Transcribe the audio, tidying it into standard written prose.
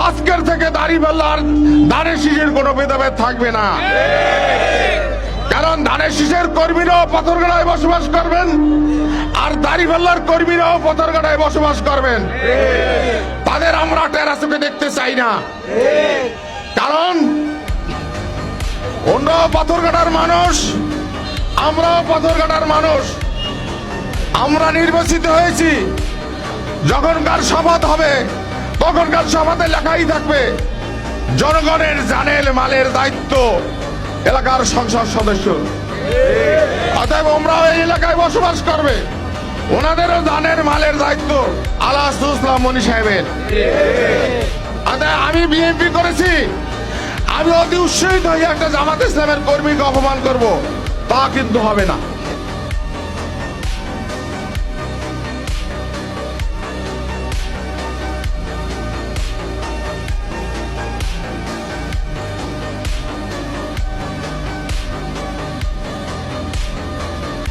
আজকের থেকে দাড়িপাল্লার ধানের শীষের কোনো ভেদাভেদ থাকবে না। কারণ ধানের শীষের কর্মীরাও পাথরঘাটায় বসবাস করবেন, আর দাড়িপাল্লার কর্মীরাও পাথরঘাটায় বসবাস করবেন। তাদের আমরা টেরাসে দেখতে চাই না। কারণ অন্যও পাথরঘাটার মানুষ, আমরাও পাথরঘাটার মানুষ। আমরা নির্বাচিত হয়েছি, যখনকার শপথ হবে তখনকার শপথে লেখাই থাকবে জনগণের জানের মালের দায়িত্ব এলাকার সংসদ সদস্য। অতএব আমরাও এই এলাকায় বসবাস করবে, ওনাদেরও জানের মালের দায়িত্ব আলাসুল ইসলাম মনি সাহেবের। আমি বিএনপি করেছি, আমি অতি উৎসাহিত হয়ে একটা জামাত ইসলামের কর্মীকে অপমান করব, তা কিন্তু হবে না।